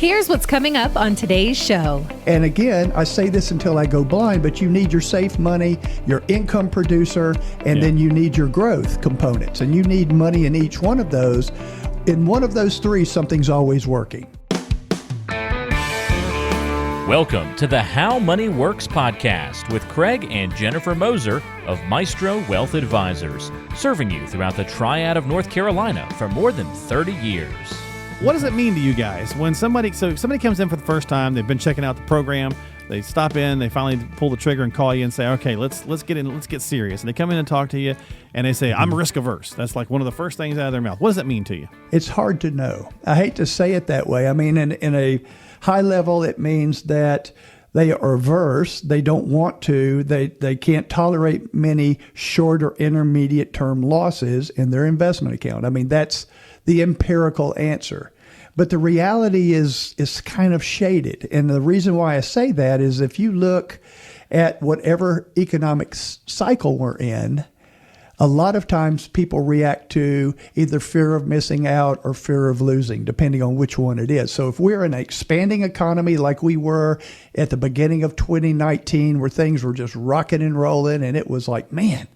Here's what's coming up on today's show. And again, I say this until I go blind, but you need your safe money, your income producer, and then you need your growth components. And you need money in each one of those. In one of those three, something's always working. Welcome to the How Money Works podcast with Craig and Jennifer Moser of Maestro Wealth Advisors, serving you throughout the Triad of North Carolina for more than 30 years. What does it mean to you guys when somebody comes in for the first time, they've been checking out the program, they stop in, they finally pull the trigger and call you and say, okay, let's get in, let's get serious. And they come in and talk to you and they say, I'm risk averse. That's like one of the first things out of their mouth. What does that mean to you? It's hard to know. I hate to say it that way. I mean, in a high level, it means that they are averse. They don't want to. They can't tolerate many short or intermediate term losses in their investment account. I mean, that's the empirical answer. But the reality is kind of shaded. And the reason why I say that is if you look at whatever economic cycle we're in, a lot of times people react to either fear of missing out or fear of losing, depending on which one it is. So if we're in an expanding economy like we were at the beginning of 2019, where things were just rocking and rolling, and it was like, man,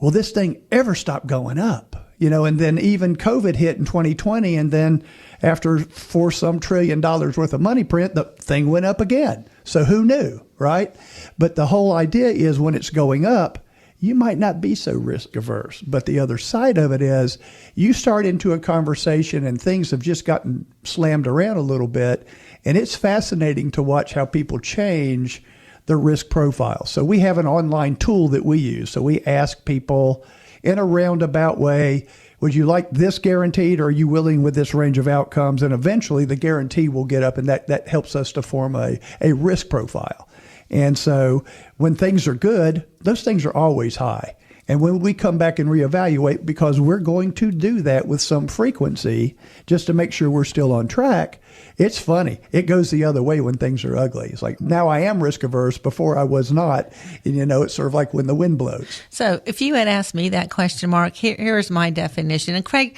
will this thing ever stop going up? You know, and then even COVID hit in 2020, and then after $4 trillion worth of money print, the thing went up again. So who knew, right? But the whole idea is when it's going up, you might not be so risk averse. But the other side of it is you start into a conversation and things have just gotten slammed around a little bit. And it's fascinating to watch how people change their risk profile. So we have an online tool that we use. So we ask people in a roundabout way, would you like this guaranteed, or are you willing with this range of outcomes? And eventually the guarantee will get up, and that helps us to form a risk profile. And so when things are good, those things are always high. And when we come back and reevaluate, because we're going to do that with some frequency just to make sure we're still on track, it's funny. It goes the other way when things are ugly. It's like, now I am risk averse, before I was not. And, you know, it's sort of like when the wind blows. So if you had asked me that question, Mark, here's my definition. And Craig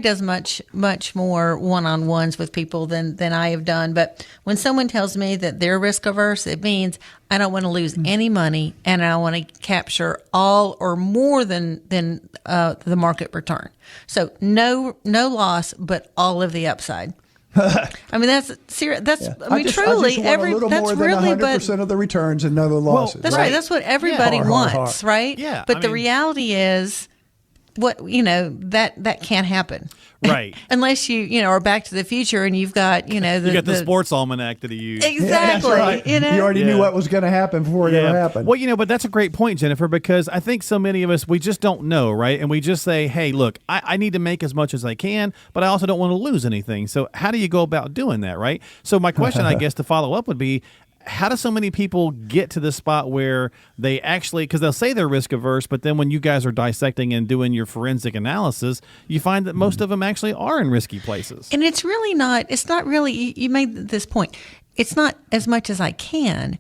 does much more one-on-ones with people than I have done. But when someone tells me that they're risk averse, it means I don't want to lose any money, and I want to capture all or more than the market return. So no loss, but all of the upside. I mean, that's serious. That's, yeah. I mean, truly, a little that's more than really 100% of the returns and none of the losses. That's right. That's what everybody wants, right? Yeah. But the reality is, that can't happen. Right. Unless you are Back to the Future and you've got, you got the sports almanac that you use. Exactly. Yeah, right. You already knew what was going to happen before it ever happened. Well, but that's a great point, Jennifer, because I think so many of us, we just don't know, right? And we just say, hey, look, I need to make as much as I can, but I also don't want to lose anything. So how do you go about doing that, right? So my question, I guess, to follow up would be, how do so many people get to the spot where they actually, because they'll say they're risk averse, but then when you guys are dissecting and doing your forensic analysis, you find that most of them actually are in risky places. And it's not really, you made this point. It's not as much as I can.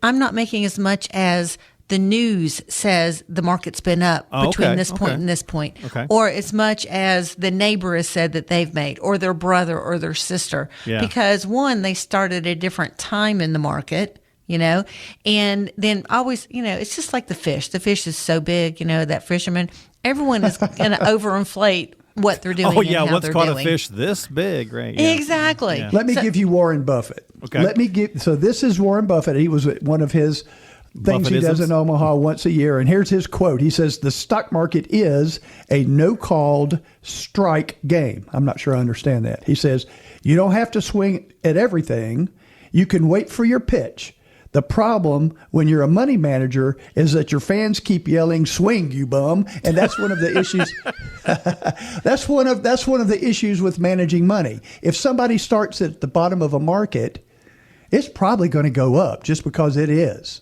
I'm not making as much as the news says the market's been up between this point and this point. Okay. Or as much as the neighbor has said that they've made, or their brother or their sister. Yeah. Because one, they started at a different time in the market, and then always, it's just like the fish. The fish is so big, that fisherman, everyone is going to overinflate what they're doing. Oh, yeah, and how what's caught a fish this big, right? Yeah. Exactly. Yeah. Let me give you Warren Buffett. Okay. So this is Warren Buffett. He was one of his things he does in Omaha once a year. And here's his quote. He says, the stock market is a no-called strike game. I'm not sure I understand that. He says, you don't have to swing at everything. You can wait for your pitch. The problem when you're a money manager is that your fans keep yelling, swing, you bum. And that's one of the issues. That's one of the issues with managing money. If somebody starts at the bottom of a market, it's probably going to go up just because it is.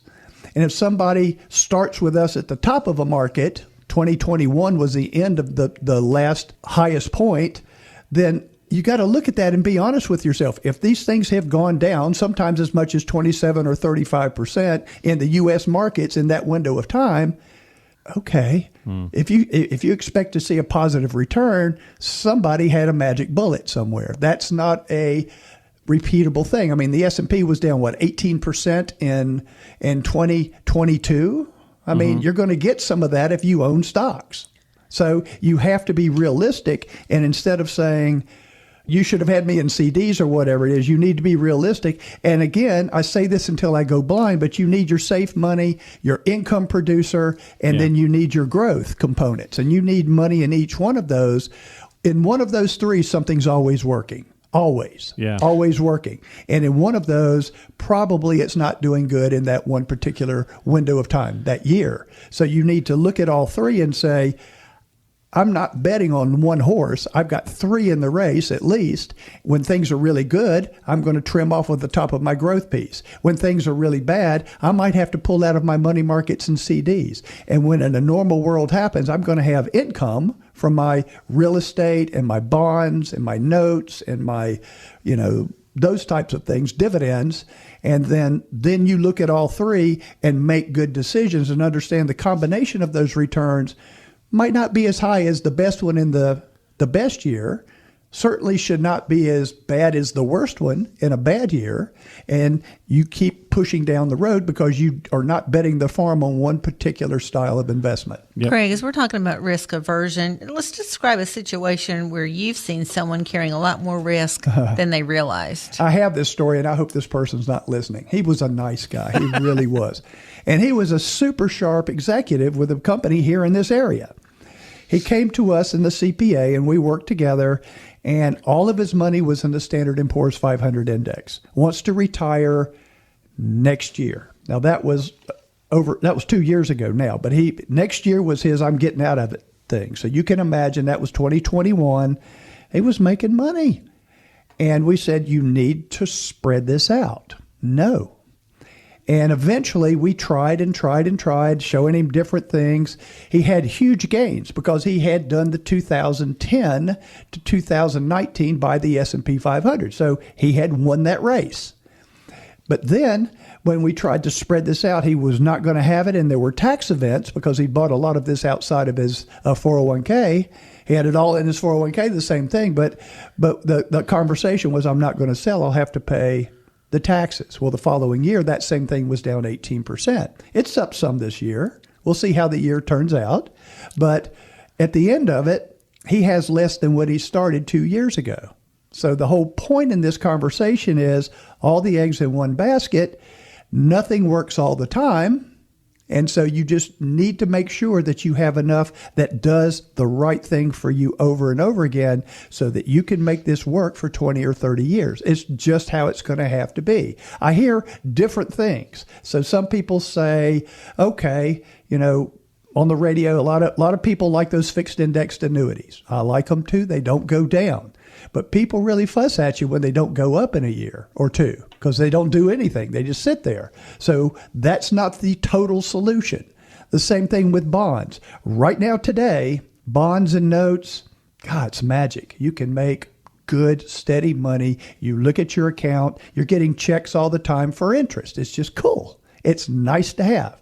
And if somebody starts with us at the top of a market, 2021 was the end of the last highest point, then you got to look at that and be honest with yourself. If these things have gone down, sometimes as much as 27 or 35% in the U.S. markets in that window of time, okay, if you expect to see a positive return, somebody had a magic bullet somewhere. That's not a repeatable thing. I mean, the S&P was down, 18% in 2022? I mean, you're going to get some of that if you own stocks. So you have to be realistic. And instead of saying, you should have had me in CDs or whatever it is, you need to be realistic. And again, I say this until I go blind, but you need your safe money, your income producer, and then you need your growth components. And you need money in each one of those. In one of those three, something's always working. Always. Yeah. Always working. And in one of those, probably it's not doing good in that one particular window of time, that year. So you need to look at all three and say, I'm not betting on one horse. I've got three in the race at least. When things are really good, I'm going to trim off of the top of my growth piece. When things are really bad, I might have to pull out of my money markets and CDs. And when in a normal world happens, I'm going to have income from my real estate and my bonds and my notes and my, those types of things, dividends. And then you look at all three and make good decisions and understand the combination of those returns might not be as high as the best one in the best year, certainly should not be as bad as the worst one in a bad year. And you keep pushing down the road because you are not betting the farm on one particular style of investment. Yep. Craig, as we're talking about risk aversion, let's describe a situation where you've seen someone carrying a lot more risk than they realized. I have this story, and I hope this person's not listening. He was a nice guy. He really was. And he was a super sharp executive with a company here in this area. He came to us in the CPA, and we worked together, and all of his money was in the Standard & Poor's 500 index. Wants to retire next year. Now, that was 2 years ago now, but next year was his I'm getting out of it thing. So you can imagine that was 2021. He was making money. And we said, you need to spread this out. No. And eventually we tried, showing him different things. He had huge gains because he had done the 2010 to 2019 by the S&P 500. So he had won that race. But then when we tried to spread this out, he was not going to have it. And there were tax events because he bought a lot of this outside of his 401k. He had it all in his 401k, the same thing. But the conversation was, I'm not going to sell. I'll have to pay the taxes. Well, the following year, that same thing was down 18%. It's up some this year. We'll see how the year turns out. But at the end of it, he has less than what he started 2 years ago. So the whole point in this conversation is all the eggs in one basket. Nothing works all the time. And so you just need to make sure that you have enough that does the right thing for you over and over again so that you can make this work for 20 or 30 years. It's just how it's going to have to be. I hear different things. So some people say, okay, on the radio, a lot of people like those fixed indexed annuities. I like them too. They don't go down. But people really fuss at you when they don't go up in a year or two because they don't do anything. They just sit there. So that's not the total solution. The same thing with bonds. Right now, today, bonds and notes, God, it's magic. You can make good, steady money. You look at your account. You're getting checks all the time for interest. It's just cool. It's nice to have.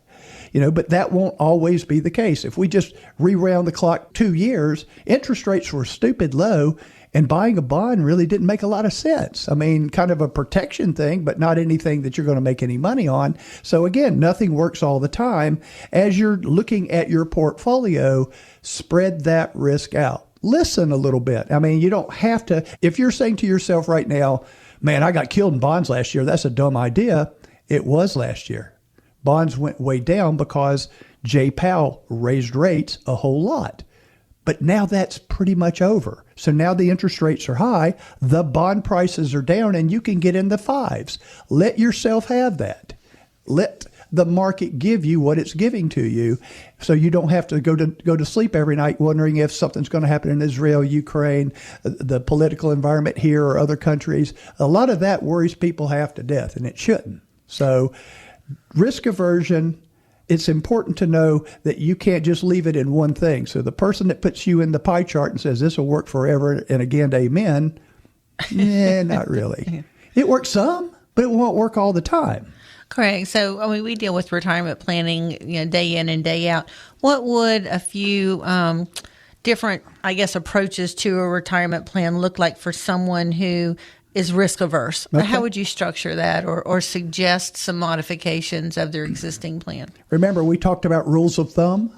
But that won't always be the case. If we just rewound the clock 2 years, interest rates were stupid low, and buying a bond really didn't make a lot of sense. I mean, kind of a protection thing, but not anything that you're going to make any money on. So again, nothing works all the time. As you're looking at your portfolio, spread that risk out. Listen a little bit. I mean, you don't have to. If you're saying to yourself right now, man, I got killed in bonds last year, that's a dumb idea. It was last year. Bonds went way down because Jay Powell raised rates a whole lot. But now that's pretty much over. So now the interest rates are high, the bond prices are down, and you can get in the fives. Let yourself have that. Let the market give you what it's giving to you so you don't have to go to sleep every night wondering if something's going to happen in Israel, Ukraine, the political environment here or other countries. A lot of that worries people half to death, and it shouldn't. So risk aversion, it's important to know that you can't just leave it in one thing. So the person that puts you in the pie chart and says this will work forever and again, amen, not really. It works some, but it won't work all the time. Correct. So, I mean, we deal with retirement planning, day in and day out. What would a few different, I guess, approaches to a retirement plan look like for someone who is risk averse? Okay. How would you structure that or suggest some modifications of their existing plan? Remember, we talked about rules of thumb?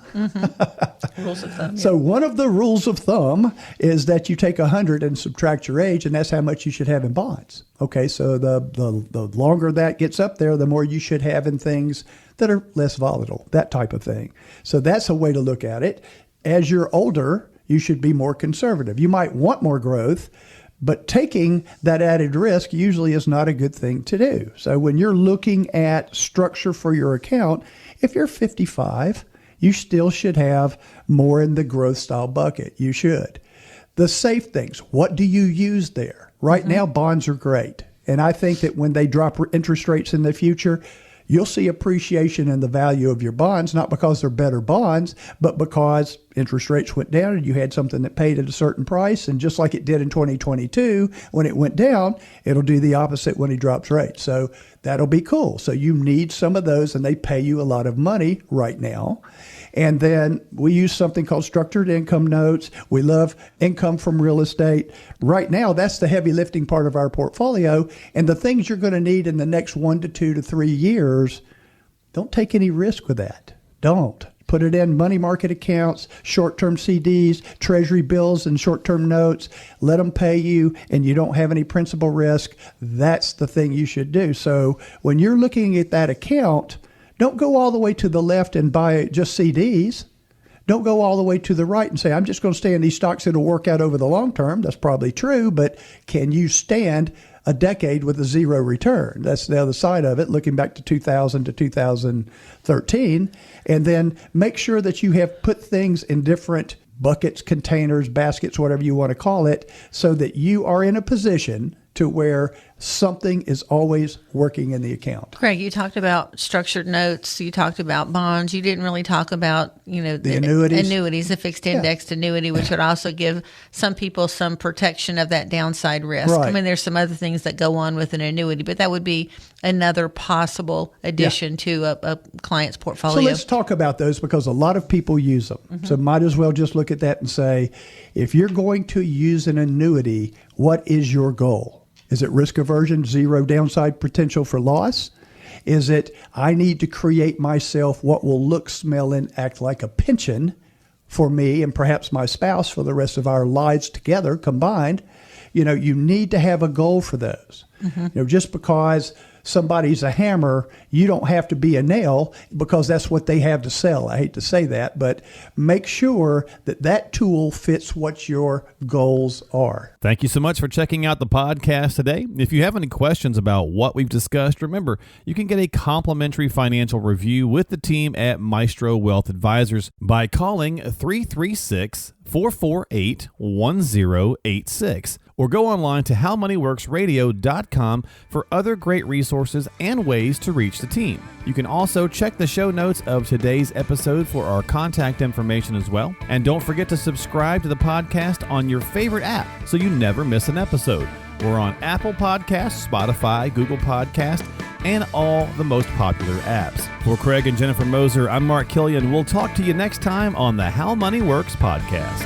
Rules of thumb. So one of the rules of thumb is that you take 100 and subtract your age, and that's how much you should have in bonds. Okay, so the longer that gets up there, the more you should have in things that are less volatile, that type of thing. So that's a way to look at it. As you're older, you should be more conservative. You might want more growth, but taking that added risk usually is not a good thing to do. So when you're looking at structure for your account, if you're 55, you still should have more in the growth style bucket. You should. The safe things, what do you use there? Right now, bonds are great. And I think that when they drop interest rates in the future, you'll see appreciation in the value of your bonds, not because they're better bonds, but because interest rates went down and you had something that paid at a certain price. And just like it did in 2022, when it went down, it'll do the opposite when he drops rates. So that'll be cool. So you need some of those, and they pay you a lot of money right now. And then we use something called structured income notes. We love income from real estate. Right now, that's the heavy lifting part of our portfolio. And the things you're going to need in the next 1 to 2 to 3 years, don't take any risk with that. Don't. Put it in money market accounts, short-term CDs, treasury bills, and short-term notes. Let them pay you, and you don't have any principal risk. That's the thing you should do. So when you're looking at that account, don't go all the way to the left and buy just CDs. Don't go all the way to the right and say, I'm just going to stay in these stocks. It'll work out over the long term. That's probably true, but can you stand a decade with a zero return? That's the other side of it, looking back to 2000 to 2013. And then make sure that you have put things in different buckets, containers, baskets, whatever you want to call it, so that you are in a position to where something is always working in the account. Craig, you talked about structured notes. You talked about bonds. You didn't really talk about, the annuities. The fixed indexed annuity, which would also give some people some protection of that downside risk. Right. I mean, there's some other things that go on with an annuity, but that would be another possible addition to a client's portfolio. So let's talk about those, because a lot of people use them. So might as well just look at that and say, if you're going to use an annuity, what is your goal? Is it risk aversion, zero downside potential for loss? Is it, I need to create myself what will look, smell, and act like a pension for me and perhaps my spouse for the rest of our lives together combined? You need to have a goal for those. Just because somebody's a hammer, you don't have to be a nail, because that's what they have to sell. I hate to say that, but make sure that that tool fits what your goals are. Thank you so much for checking out the podcast today. If you have any questions about what we've discussed, remember, you can get a complimentary financial review with the team at Maestro Wealth Advisors by calling 336-448-1086 or go online to howmoneyworksradio.com for other great resources and ways to reach the team. You can also check the show notes of today's episode for our contact information as well. And don't forget to subscribe to the podcast on your favorite app so you never miss an episode. We're on Apple Podcasts, Spotify, Google Podcasts, and all the most popular apps. For Craig and Jennifer Moser, I'm Mark Killian. We'll talk to you next time on the How Money Works podcast.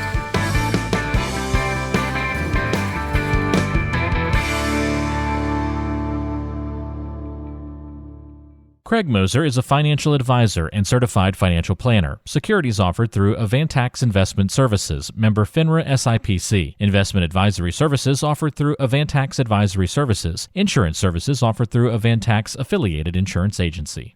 Craig Moser is a financial advisor and certified financial planner. Securities offered through Avantax Investment Services, member FINRA SIPC. Investment advisory services offered through Avantax Advisory Services. Insurance services offered through Avantax Affiliated Insurance Agency.